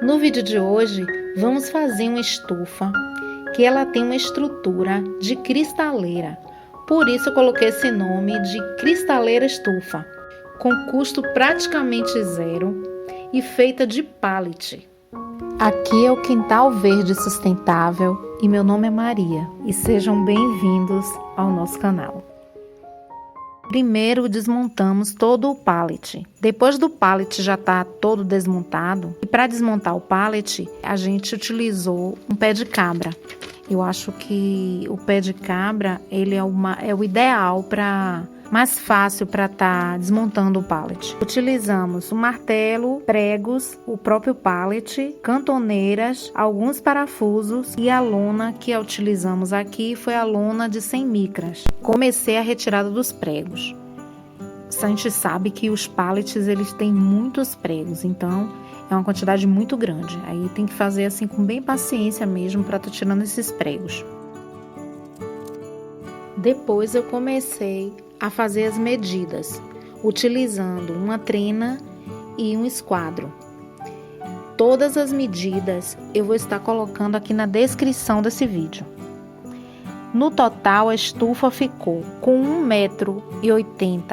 No vídeo de hoje, vamos fazer uma estufa que ela tem uma estrutura de cristaleira. Por isso eu coloquei esse nome de cristaleira estufa, com custo praticamente zero e feita de pallet. Aqui é o Quintal Verde Sustentável e meu nome é Maria e sejam bem-vindos ao nosso canal. Primeiro desmontamos todo o pallet. Depois do pallet já está todo desmontado, e para desmontar o pallet, a gente utilizou um pé de cabra. Eu acho que o pé de cabra ele é o ideal mais fácil para estar desmontando o pallet. Utilizamos um martelo, pregos, o próprio pallet, cantoneiras, alguns parafusos e a lona que utilizamos aqui foi a lona de 100 micras. Comecei a retirada dos pregos. A gente sabe que os pallets eles têm muitos pregos, então é uma quantidade muito grande. Aí tem que fazer assim com bem paciência mesmo para estar tirando esses pregos. Depois eu comecei a fazer as medidas, utilizando uma trena e um esquadro. Todas as medidas eu vou estar colocando aqui na descrição desse vídeo. No total, a estufa ficou com 1,80 m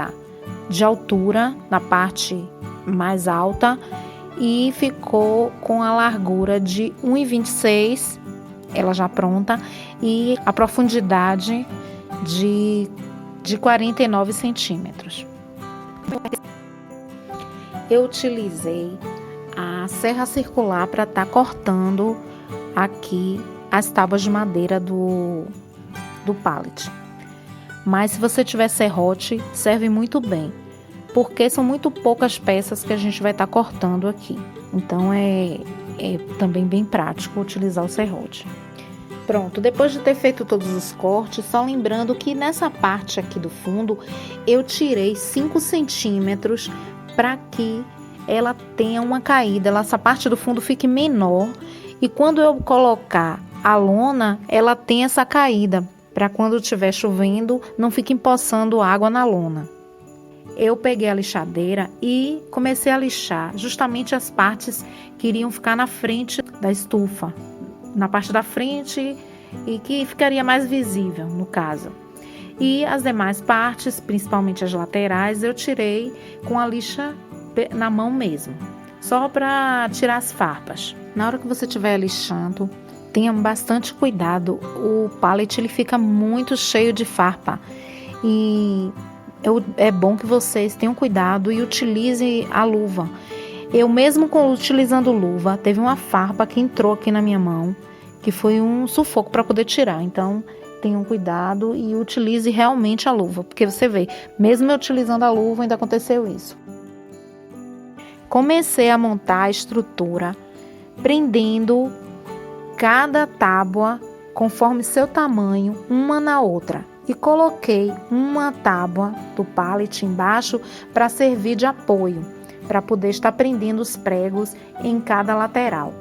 de altura na parte mais alta e ficou com a largura de 1,26 m, ela já pronta, e a profundidade de 49 centímetros. Eu utilizei a serra circular para estar cortando aqui as tábuas de madeira do pallet. Mas se você tiver serrote, serve muito bem, porque são muito poucas peças que a gente vai estar cortando aqui. Então é também bem prático utilizar o serrote. Pronto, depois de ter feito todos os cortes, só lembrando que nessa parte aqui do fundo, eu tirei 5 centímetros para que ela tenha uma caída, essa parte do fundo fique menor e quando eu colocar a lona, ela tem essa caída, para quando estiver chovendo, não fique empoçando água na lona. Eu peguei a lixadeira e comecei a lixar justamente as partes que iriam ficar na frente da estufa. Na parte da frente e que ficaria mais visível no caso. E as demais partes, principalmente as laterais, eu tirei com a lixa na mão mesmo, só para tirar as farpas. Na hora que você estiver lixando, tenha bastante cuidado, o pallet ele fica muito cheio de farpa e é bom que vocês tenham cuidado e utilizem a luva. Eu mesmo utilizando luva, teve uma farpa que entrou aqui na minha mão, que foi um sufoco para poder tirar. Então, tenham cuidado e utilize realmente a luva, porque você vê, mesmo eu utilizando a luva, ainda aconteceu isso. Comecei a montar a estrutura, prendendo cada tábua conforme seu tamanho, uma na outra. E coloquei uma tábua do pallet embaixo para servir de apoio, para poder estar prendendo os pregos em cada lateral.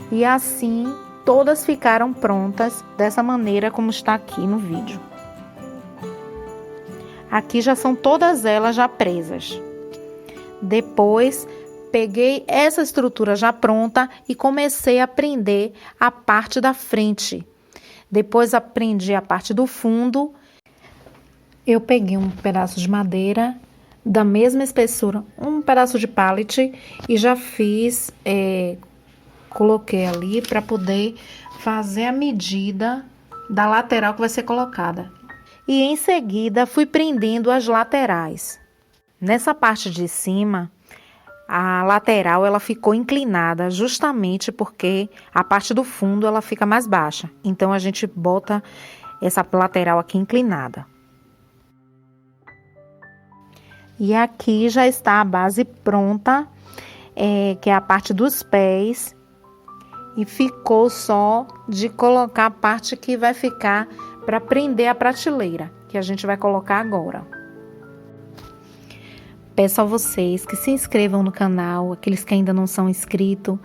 E assim, todas ficaram prontas dessa maneira como está aqui no vídeo. Aqui já são todas elas já presas. Depois, peguei essa estrutura já pronta e comecei a prender a parte da frente. Depois, aprendi a parte do fundo. Eu peguei um pedaço de madeira da mesma espessura, um pedaço de pallet e já fiz, coloquei ali para poder fazer a medida da lateral que vai ser colocada. E em seguida fui prendendo as laterais. Nessa parte de cima, a lateral ela ficou inclinada justamente porque a parte do fundo ela fica mais baixa. Então a gente bota essa lateral aqui inclinada. E aqui já está a base pronta, que é a parte dos pés. E ficou só de colocar a parte que vai ficar para prender a prateleira, que a gente vai colocar agora. Peço a vocês que se inscrevam no canal, aqueles que ainda não são inscritos,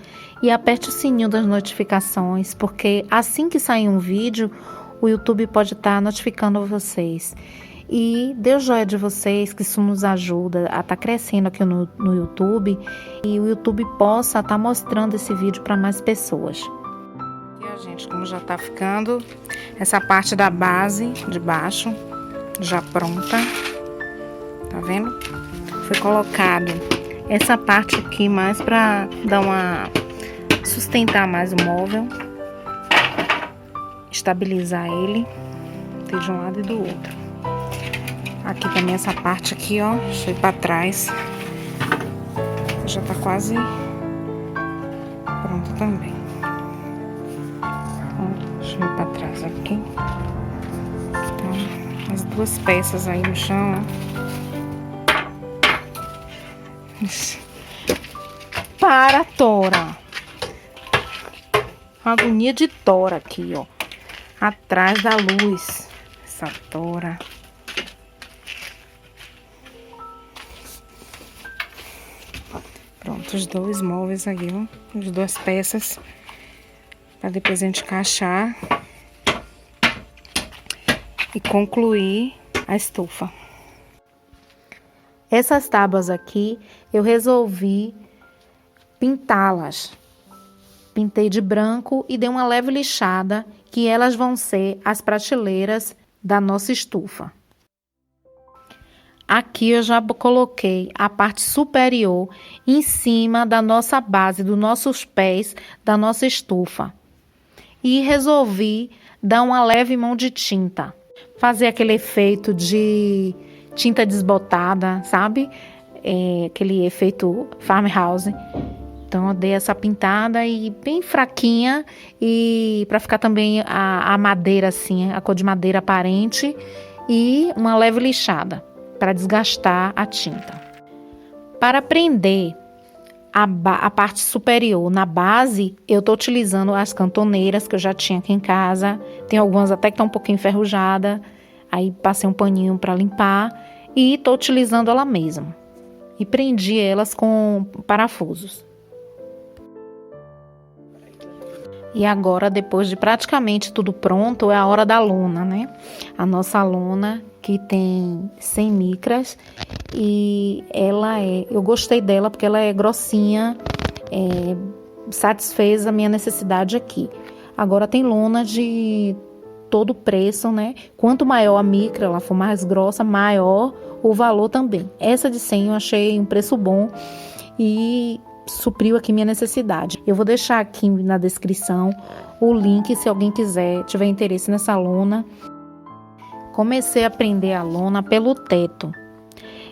e aperte o sininho das notificações, porque assim que sair um vídeo, o YouTube pode estar notificando vocês. E dê o joinha de vocês, que isso nos ajuda a estar crescendo aqui no YouTube e o YouTube possa estar mostrando esse vídeo para mais pessoas. E, gente, como já tá ficando essa parte da base de baixo já pronta, tá vendo? Foi colocado essa parte aqui mais para sustentar mais o móvel, estabilizar ele de um lado e do outro. Aqui também essa parte aqui, ó, deixa eu ir para trás, já tá quase pronto também. Ó, deixa eu ir para trás aqui. Então, as duas peças aí no chão, ó. Para, Tora! Agonia de Tora aqui, ó. Atrás da luz. Essa Tora. Pronto, os dois móveis aí, ó. As duas peças. Pra depois a gente encaixar. E concluir a estufa. Essas tábuas aqui, eu resolvi pintá-las. Pintei de branco e dei uma leve lixada, que elas vão ser as prateleiras da nossa estufa. Aqui eu já coloquei a parte superior em cima da nossa base, dos nossos pés da nossa estufa. E resolvi dar uma leve mão de tinta. Fazer aquele efeito de tinta desbotada, sabe? Aquele efeito farmhouse. Então eu dei essa pintada e bem fraquinha, e para ficar também a madeira assim, a cor de madeira aparente, e uma leve lixada para desgastar a tinta. Para prender a parte superior na base, eu estou utilizando as cantoneiras que eu já tinha aqui em casa. Tem algumas até que estão um pouquinho enferrujadas, aí passei um paninho para limpar e estou utilizando ela mesma. E prendi elas com parafusos. E agora, depois de praticamente tudo pronto, é a hora da lona, né? A nossa lona, que tem 100 micras, e eu gostei dela porque ela é grossinha, satisfez a minha necessidade aqui. Agora tem lona de todo preço, né? Quanto maior a micra, ela for mais grossa, maior o valor também. Essa de 100 eu achei um preço bom e supriu aqui minha necessidade. Eu vou deixar aqui na descrição o link se alguém tiver interesse nessa lona. Comecei a prender a lona pelo teto.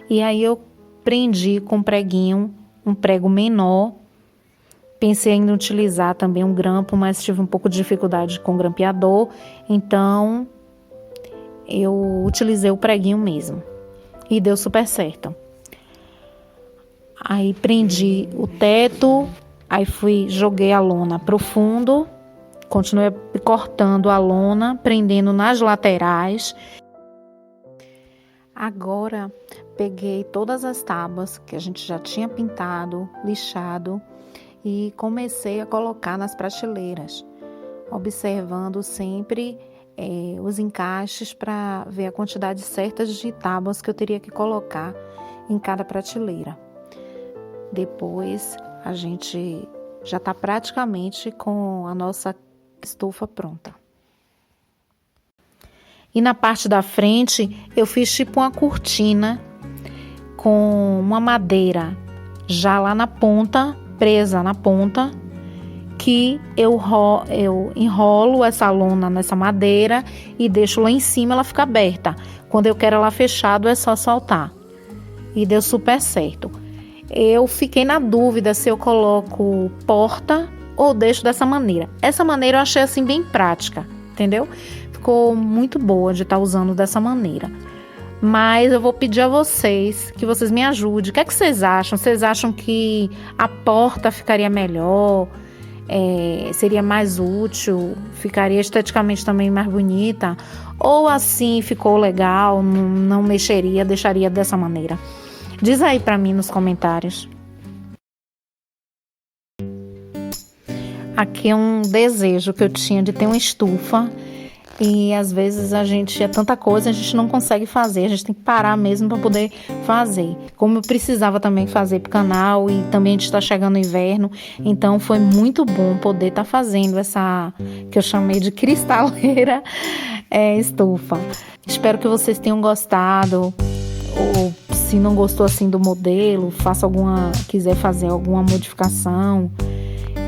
E aí eu prendi com um prego menor. Pensei em utilizar também um grampo, mas tive um pouco de dificuldade com o grampeador. Então eu utilizei o preguinho mesmo. E deu super certo. Aí prendi o teto, aí joguei a lona pro fundo, continuei cortando a lona, prendendo nas laterais. Agora peguei todas as tábuas que a gente já tinha pintado, lixado, e comecei a colocar nas prateleiras, observando sempre os encaixes para ver a quantidade certa de tábuas que eu teria que colocar em cada prateleira. Depois a gente já está praticamente com a nossa estufa pronta. E na parte da frente eu fiz tipo uma cortina com uma madeira já lá na ponta, presa na ponta, que eu enrolo essa lona nessa madeira e deixo lá em cima, ela fica aberta. Quando eu quero ela fechada é só soltar. E deu super certo. Eu fiquei na dúvida se eu coloco porta ou deixo dessa maneira. Essa maneira eu achei assim bem prática, entendeu? Ficou muito boa de estar usando dessa maneira. Mas eu vou pedir a vocês que vocês me ajudem. O que é que vocês acham? Vocês acham que a porta ficaria melhor? Seria mais útil? Ficaria esteticamente também mais bonita? Ou assim ficou legal, não mexeria, deixaria dessa maneira? Diz aí pra mim nos comentários. Aqui é um desejo que eu tinha de ter uma estufa E às vezes a gente é tanta coisa, a gente não consegue fazer, a gente tem que parar mesmo para poder fazer. Como eu precisava também fazer pro canal e também a gente está chegando no inverno, então foi muito bom poder estar fazendo essa que eu chamei de cristaleira estufa. Espero que vocês tenham gostado. Ou se não gostou assim do modelo, quiser fazer alguma modificação,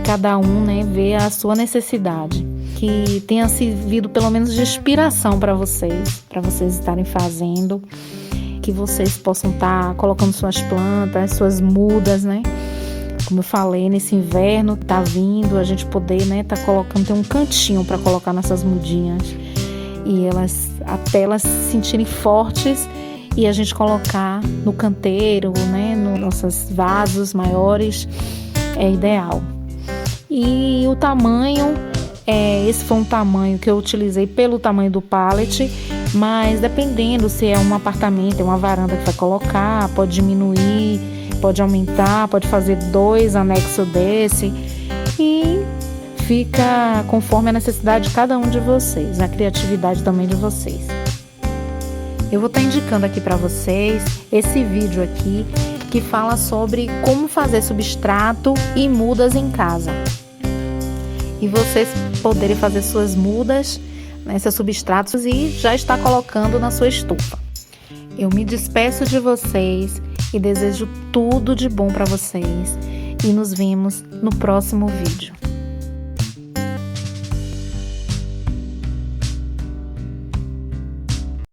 cada um, né, vê a sua necessidade. Que tenha servido pelo menos de inspiração para vocês estarem fazendo, que vocês possam estar colocando suas plantas, suas mudas, né? Como eu falei, nesse inverno tá vindo, a gente poder, né, tá colocando, tem um cantinho para colocar nessas mudinhas e até elas se sentirem fortes e a gente colocar no canteiro, né, nos nossos vasos maiores, é ideal. E o tamanho, esse foi um tamanho que eu utilizei pelo tamanho do pallet, mas dependendo se é um apartamento, é uma varanda que vai colocar, pode diminuir, pode aumentar, pode fazer 2 anexos desse e fica conforme a necessidade de cada um de vocês, a criatividade também de vocês. Eu vou estar indicando aqui para vocês esse vídeo aqui que fala sobre como fazer substrato e mudas em casa. E vocês poderem fazer suas mudas, né, seus substratos e já está colocando na sua estufa. Eu me despeço de vocês e desejo tudo de bom para vocês. E nos vemos no próximo vídeo.